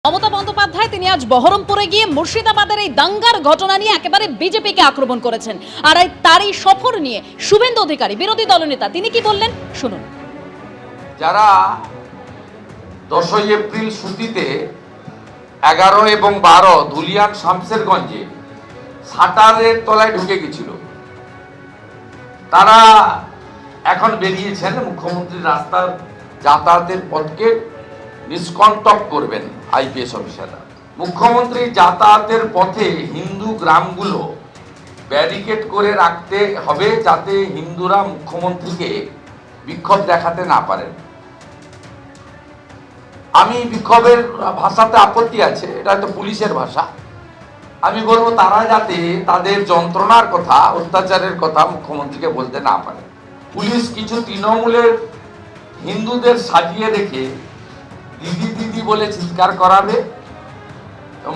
মমতা বন্দ্যোপাধ্যায় তিনি আজ বহরমপুরে গিয়ে মুর্শিদাবাদের এই দাঙ্গার ঘটনা নিয়ে একেবারে বিজেপিকে আক্রমণ করেছেন। আর তারই সফর নিয়ে শুভেন্দু অধিকারী বিরোধী দলনেতা তিনি কি বললেন শুনুন। যারা 10 এপ্রিল ছুটিতে 11 এবং 12 ধুলিয়ান শামসেরগঞ্জে শাটারের তলায় ঢুকে গেছিল, তারা এখন বেরিয়েছেন মুখ্যমন্ত্রীর রাস্তার যাতায়াতের পথকে নিষ্কণ্টক করবেন আইপিএস অফিসাররা। মুখ্যমন্ত্রী যাতায়াতের পথে হিন্দু গ্রামগুলো ব্যারিকেড করে রাখতে হবে যাতে হিন্দুরা মুখ্যমন্ত্রীকে বিক্ষোভ দেখাতে না পারেন। আমি বিক্ষোভের ভাষাতে আপত্তি আছে, এটা হয়তো পুলিশের ভাষা। আমি বলবো তারা যাতে তাদের যন্ত্রণার কথা, অত্যাচারের কথা মুখ্যমন্ত্রীকে বলতে না পারে। পুলিশ কিছু তৃণমূলের হিন্দুদের সাজিয়ে রেখে দিদি দিদি বলে চিৎকার করাবে।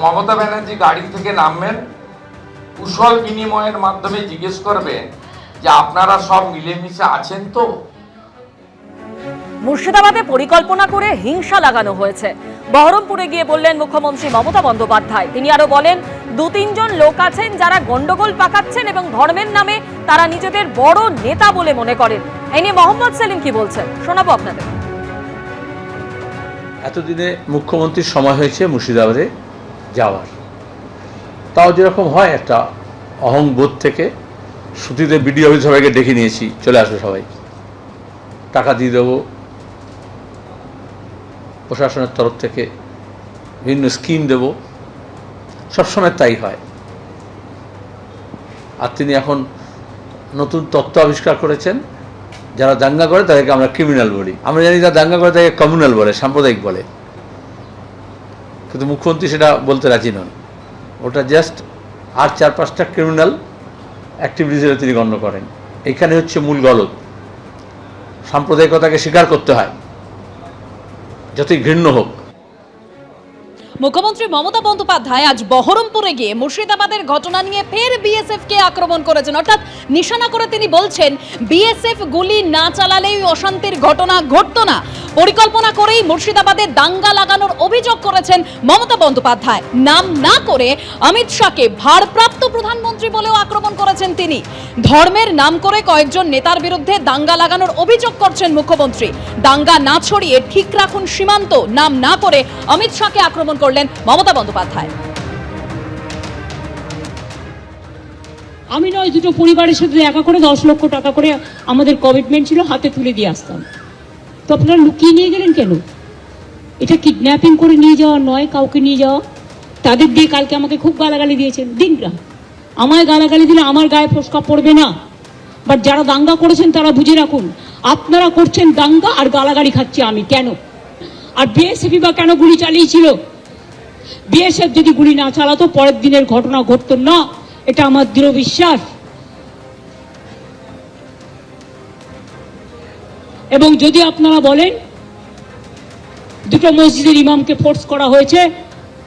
মমতা ব্যানার্জি গাড়ি থেকে নামবেন, কুশল বিনিময়ের মাধ্যমে জিজ্ঞেস করবেন যে আপনারা সব মিলেমিশে আছেন তো। মুর্শিদাবাদে পরিকল্পনা করে হিংসা লাগানো হয়েছে, বহরমপুরে গিয়ে বললেন মুখ্যমন্ত্রী মমতা বন্দ্যোপাধ্যায়। তিনি আরো বলেন 2-3 জন লোক আছেন যারা গন্ডগোল পাকাচ্ছেন এবং ধর্মের নামে তারা নিজেদের বড় নেতা বলে মনে করেন। এই নিয়ে মোহাম্মদ সেলিম কি বলছেন শোনাবো আপনাদের। এতদিনে মুখ্যমন্ত্রীর সময় হয়েছে মুর্শিদাবাদে যাওয়ার, তাও যেরকম হয় একটা অহংবোধ থেকে ছুটিতে বিডিও অফিস সবাইকে ডেকে নিয়েছি, চলে আসবে সবাই, টাকা দিয়ে দেবো, প্রশাসনের তরফ থেকে বিভিন্ন স্কিম দেব, সবসময় তাই হয়। আর তিনি এখন নতুন তত্ত্ব আবিষ্কার করেছেন, যারা দাঙ্গা করে তাদেরকে আমরা ক্রিমিনাল বলি। আমরা জানি যারা দাঙ্গা করে তাদেরকে কমিউনাল বলে, সাম্প্রদায়িক বলে, কিন্তু মুখ্যমন্ত্রী সেটা বলতে রাজি নন। ওটা জাস্ট আর 4-5টা ক্রিমিনাল অ্যাক্টিভিটিসে তিনি গণ্য করেন। এখানে হচ্ছে মূল গলদ। সাম্প্রদায়িকতাকে স্বীকার করতে হয়, যতই ঘৃণ্য হোক। মুখ্যমন্ত্রী মমতা বন্দ্যোপাধ্যায় আজ বহরমপুরে গিয়ে মুর্শিদাবাদের ঘটনা নিয়ে ফের বিএসএফ কে আক্রমণ করেছেন, অর্থাৎ নিশানা করে তিনি বলছেন বিএসএফ গুলি না চালালেই অশান্তির ঘটনা ঘটতো না। পরিকল্পনা করেই মুর্শিদাবাদে দাঙ্গা লাগানোর অভিযোগ করেছেন মমতা বন্দ্যোপাধ্যায়। নাম না করে অমিত শাহকে ভারপ্রাপ্ত প্রধানমন্ত্রী বলেও আক্রমণ করেছেন তিনি। ধর্মের নাম করে কয়েকজন নেতার বিরুদ্ধে দাঙ্গা লাগানোর অভিযোগ করছেন মুখ্যমন্ত্রী। দাঙ্গা না ছড়িয়ে ঠিক রাখুন সীমান্ত নাম না করে অমিত শাহকে আক্রমণ করলেন মমতা বন্দ্যোপাধ্যায়। আমি নয়, দুটো পরিবারের সাথে দেখা করে 10 লক্ষ টাকা করে আমাদের কমিটমেন্ট ছিল, হাতে তুলে দিয়ে আসতাম। তো আপনারা লুকিয়ে নিয়ে গেলেন কেন? এটা কিডন্যাপিং করে নিয়ে যাওয়া নয়, কাউকে নিয়ে যাওয়া। তাদের দিয়ে কালকে আমাকে খুব গালাগালি দিয়েছেন। দিনরা আমায় গালাগালি দিলে আমার গায়ে ফসকা পড়বে না, বাট যারা দাঙ্গা করেছেন তারা বুঝে রাখুন, আপনারা করছেন দাঙ্গা আর গালাগালি খাচ্ছি আমি। কেন? আর বিএসএফ বা কেন গুলি চালিয়েছিল? বিএসএফ যদি গুলি না চালাতো পরের দিনের ঘটনা ঘটতো না, এটা আমার দৃঢ় বিশ্বাস। এবং যদি আপনারা বলেন দুটো মসজিদের ইমামকে ফোর্স করা হয়েছে,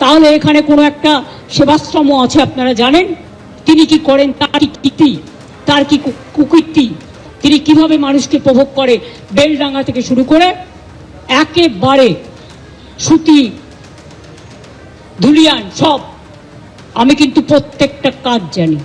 তাহলে এখানে কোনো একটা সেবাশ্রম আছে, আপনারা জানেন তিনি কি করেন, তার কি কুকীর্তি, তিনি কিভাবে মানুষকে প্রভোগ করে, বেলডাঙ্গা থেকে শুরু করে একেবারে সুতি ধুলিয়ান সব। আমি কিন্তু প্রত্যেকটা কাজ জানি।